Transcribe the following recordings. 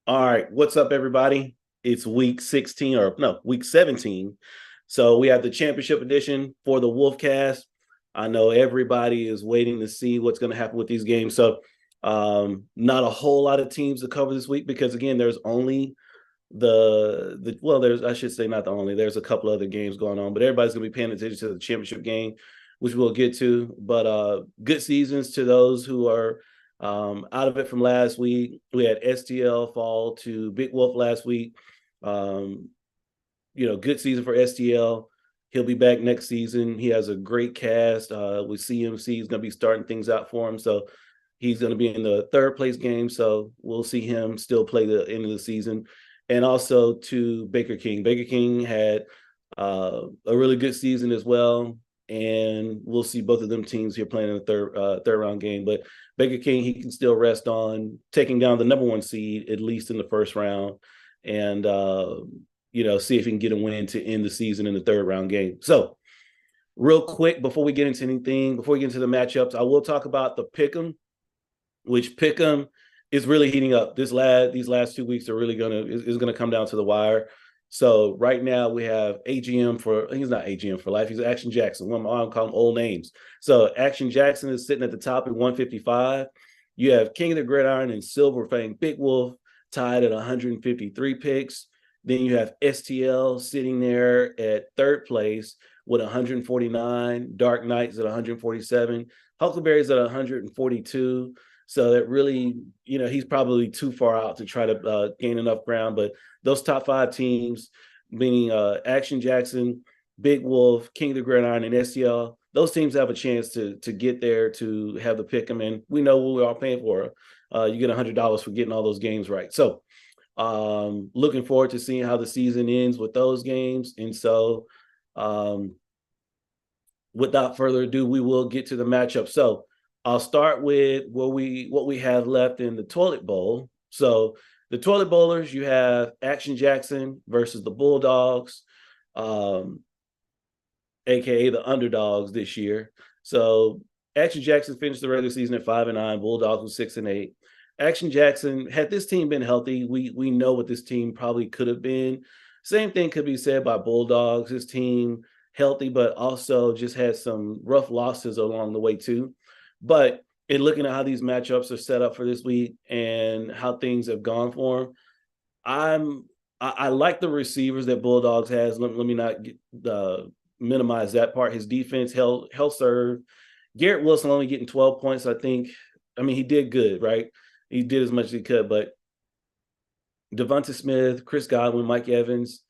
All right, what's up, everybody? It's week 16, or no, week 17. So we have the championship edition for the Wolfcast. I know everybody is waiting to see what's going to happen with these games. So, not a whole lot of teams to cover this week because again, there's only there's I should say not the only, there's a couple other games going on, but everybody's going to be paying attention to the championship game, which we'll get to. But good seasons to those who are out of it from last week. We had STL fall to Big Wolf last week. Um, good season for STL. He'll be back next season. He has a great cast with CMC. He's going to be starting things out for him. So he's going to be in the third place game. So we'll see him still play the end of the season. And also to Baker King. Baker King had a really good season as well. And we'll see both of them teams here playing in the third round game. But Baker King, he can still rest on taking down the number one seed, at least in the first round, and see if he can get a win to end the season in the third round game. So, real quick, before we get into the matchups, I will talk about the Pick'em, which Pick'em is really heating up. These last 2 weeks are really gonna come down to the wire. So right now we have AGM he's not AGM for life. He's Action Jackson. I'm calling him old names. So Action Jackson is sitting at the top at 155. You have King of the Gridiron and Silver Fang Big Wolf tied at 153 picks. Then you have STL sitting there at third place with 149. Dark Knights at 147. Huckleberry's at 142. So that really, he's probably too far out to try to gain enough ground. But those top five teams, meaning Action Jackson, Big Wolf, King of the Gridiron, and STL, those teams have a chance to get there, to have the pick them. And we know what we're all paying for. You get $100 for getting all those games right. So looking forward to seeing how the season ends with those games. And so without further ado, we will get to the matchup. So I'll start with what we have left in the toilet bowl. So the toilet bowlers, you have Action Jackson versus the Bulldogs, aka the underdogs this year. So Action Jackson finished the regular season at 5-9. Bulldogs was 6-8. Action Jackson, had this team been healthy, we know what this team probably could have been. Same thing could be said by Bulldogs. His team healthy, but also just had some rough losses along the way too. But in looking at how these matchups are set up for this week and how things have gone for him, I like the receivers that Bulldogs has. Let me not minimize that part. His defense held serve. Garrett Wilson only getting 12 points. I mean, he did good, right? He did as much as he could, but Devonta Smith, Chris Godwin, Mike Evans,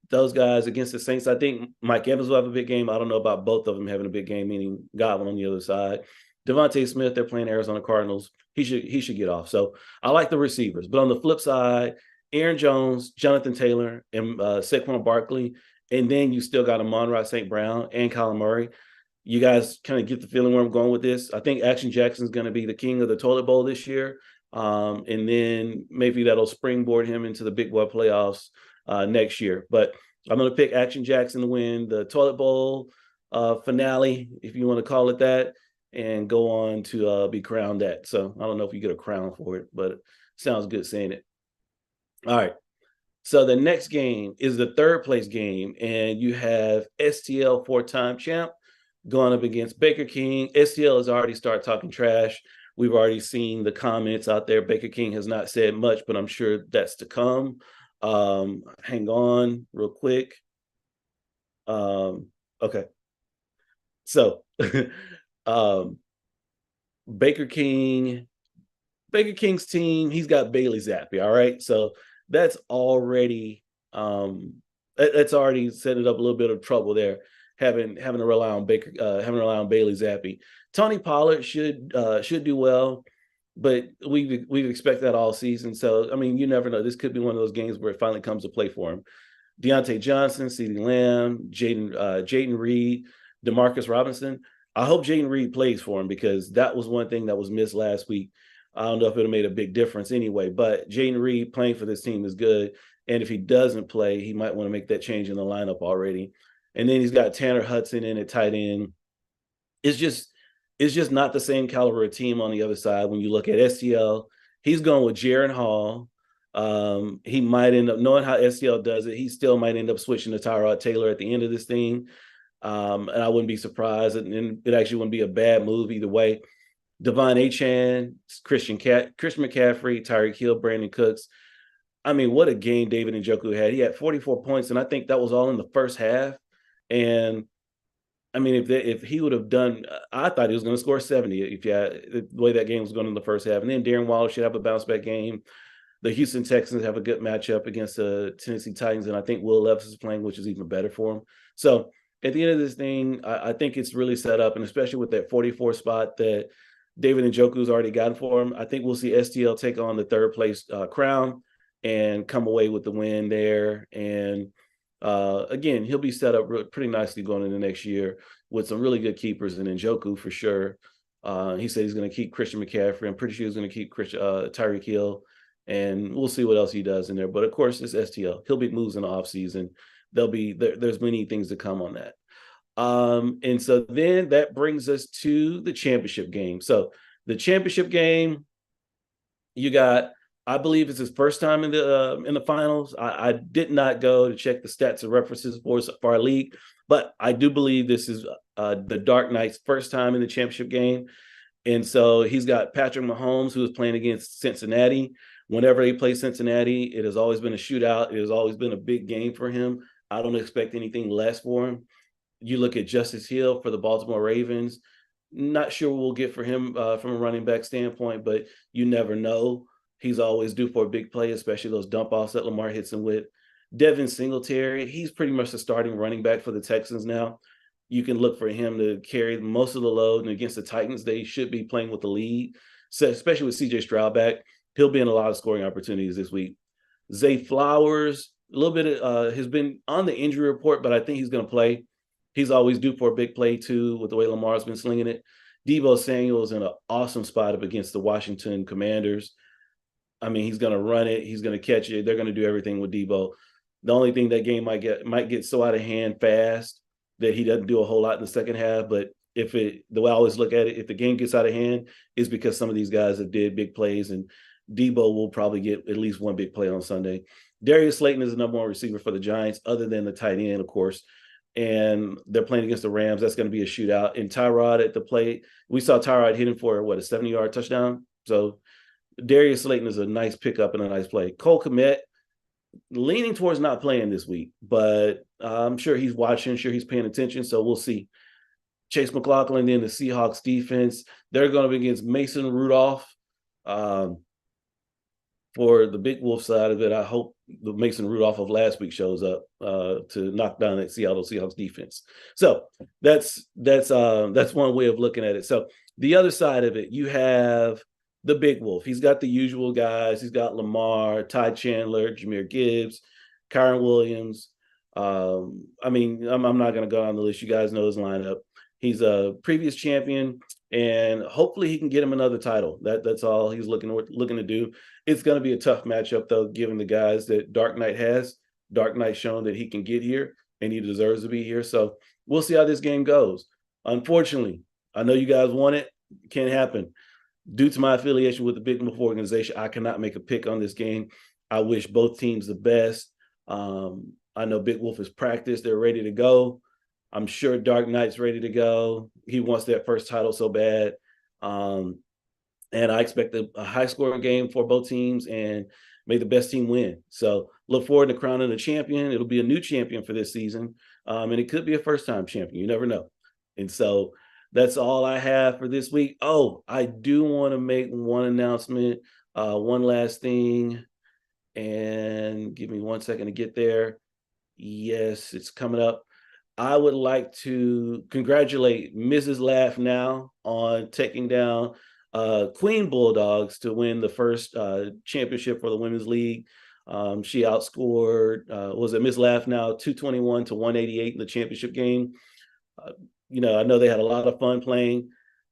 those guys against the Saints, I think Mike Evans will have a big game. I don't know about both of them having a big game, meaning Godwin on the other side. Devontae Smith, they're playing Arizona Cardinals. He should get off. So I like the receivers. But on the flip side, Aaron Jones, Jonathan Taylor, and Saquon Barkley, and then you still got Amon-Ra St. Brown and Kyler Murray. You guys kind of get the feeling where I'm going with this. I think Action Jackson is going to be the king of the toilet bowl this year. And then maybe that'll springboard him into the Big Boy playoffs next year. But I'm going to pick Action Jackson to win the toilet bowl finale, if you want to call it that, and go on to be crowned that. So I don't know if you get a crown for it, but it sounds good saying it. All right. So the next game is the third place game, and you have STL four-time champ going up against Baker King. STL has already started talking trash. We've already seen the comments out there. Baker King has not said much, but I'm sure that's to come. Hang on real quick. Okay. So Baker King's team, he's got Bailey Zappi. All right. So that's already set it up a little bit of trouble there, having to rely on Bailey Zappi. Tony Pollard should do well, but we've expected that all season. So I mean, you never know. This could be one of those games where it finally comes to play for him. Deontay Johnson, CeeDee Lamb, Jayden Reed, Demarcus Robinson. I hope Jayden Reed plays for him because that was one thing that was missed last week. I don't know if it'll made a big difference anyway, but Jayden Reed playing for this team is good. And if he doesn't play, he might want to make that change in the lineup already. And then he's got Tanner Hudson in at tight end. It's just not the same caliber of team on the other side. When you look at STL, he's going with Jaron Hall, He might end up, knowing how STL does it, he still might end up switching to Tyrod Taylor at the end of this thing. And I wouldn't be surprised. And it actually wouldn't be a bad move either way. Devon Achane, Christian McCaffrey, Tyreek Hill, Brandon Cooks. I mean, what a game David Njoku had. He had 44 points, and I think that was all in the first half. And I mean, if he would have done, I thought he was going to score 70 if you had the way that game was going in the first half. And then Darren Waller should have a bounce back game. The Houston Texans have a good matchup against the Tennessee Titans, and I think Will Levis is playing, which is even better for him. So at the end of this thing, I think it's really set up, and especially with that 44 spot that David Njoku's already gotten for him, I think we'll see STL take on the third place crown and come away with the win there. And again, he'll be set up pretty nicely going into next year with some really good keepers and Njoku for sure. He said he's going to keep Christian McCaffrey. I'm pretty sure he's going to keep Tyreek Hill, and we'll see what else he does in there. But of course, it's STL. He'll be moves in the offseason. There's many things to come on that. And so then that brings us to the championship game. So the championship game, you got, I believe it's his first time in the finals. I did not go to check the stats and references for our league, but I do believe this is the Dark Knight's first time in the championship game. And so he's got Patrick Mahomes, who is playing against Cincinnati. Whenever they play Cincinnati, it has always been a shootout. It has always been a big game for him. I don't expect anything less for him. You look at Justice Hill for the Baltimore Ravens. Not sure what we'll get for him from a running back standpoint, but you never know. He's always due for a big play, especially those dump offs that Lamar hits him with. Devin Singletary, he's pretty much the starting running back for the Texans now. You can look for him to carry most of the load. And against the Titans, they should be playing with the lead, so especially with CJ Stroud back. He'll be in a lot of scoring opportunities this week. Zay Flowers, a little bit has been on the injury report, but I think he's going to play. He's always due for a big play, too, with the way Lamar's been slinging it. Deebo Samuel's in an awesome spot up against the Washington Commanders. I mean, he's going to run it. He's going to catch it. They're going to do everything with Deebo. The only thing that game might get so out of hand fast that he doesn't do a whole lot in the second half. But the way I always look at it, if the game gets out of hand, is because some of these guys have did big plays, and Deebo will probably get at least one big play on Sunday. Darius Slayton is the number one receiver for the Giants, other than the tight end, of course. And they're playing against the Rams. That's going to be a shootout. And Tyrod at the plate, we saw Tyrod hitting for, a 70-yard touchdown. So Darius Slayton is a nice pickup and a nice play. Cole Kmet, leaning towards not playing this week, but I'm sure he's watching, sure he's paying attention, so we'll see. Chase McLaughlin, then the Seahawks defense, they're going to be against Mason Rudolph. For the Big Wolf side of it, I hope the Mason Rudolph of last week shows up to knock down that Seattle Seahawks defense. So that's one way of looking at it. So the other side of it, you have the Big Wolf. He's got the usual guys. He's got Lamar, Ty Chandler, Jahmyr Gibbs, Kyren Williams. I mean, I'm not going to go on the list. You guys know his lineup. He's a previous champion, and hopefully he can get him another title. That's all he's looking to do. It's going to be a tough matchup, though, given the guys that Dark Knight has. Dark Knight's shown that he can get here, and he deserves to be here. So we'll see how this game goes. Unfortunately, I know you guys want it. It can't happen. Due to my affiliation with the Big Wolf organization, I cannot make a pick on this game. I wish both teams the best. I know Big Wolf is practiced. They're ready to go. I'm sure Dark Knight's ready to go. He wants that first title so bad. And I expect a high-scoring game for both teams, and may the best team win. So look forward to crowning a champion. It'll be a new champion for this season, and it could be a first-time champion. You never know. And so that's all I have for this week. Oh, I do want to make one announcement, one last thing, and give me 1 second to get there. Yes, it's coming up. I would like to congratulate Mrs. Laugh Now on taking down Queen Bulldogs to win the first championship for the Women's League. She outscored, Miss Laugh Now 221 to 188 in the championship game. I know they had a lot of fun playing,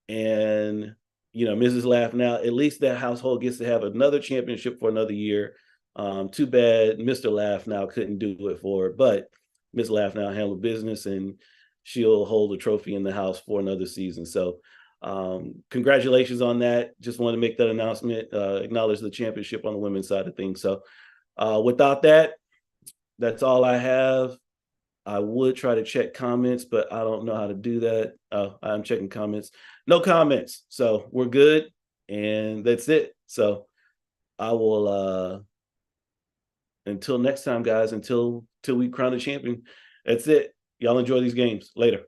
and Mrs. Laugh Now, at least that household gets to have another championship for another year. Too bad Mr. Laugh Now couldn't do it for her, but Miss Laugh Now handled business, and she'll hold a trophy in the house for another season. So Congratulations on that. Just wanted to make that announcement, acknowledge the championship on the women's side of things. So without that, that's all I have. I would try to check comments, but I don't know how to do that. I'm checking comments. No comments. So we're good. And that's it. So I will until next time, guys, until we crown a champion. That's it. Y'all enjoy these games. Later.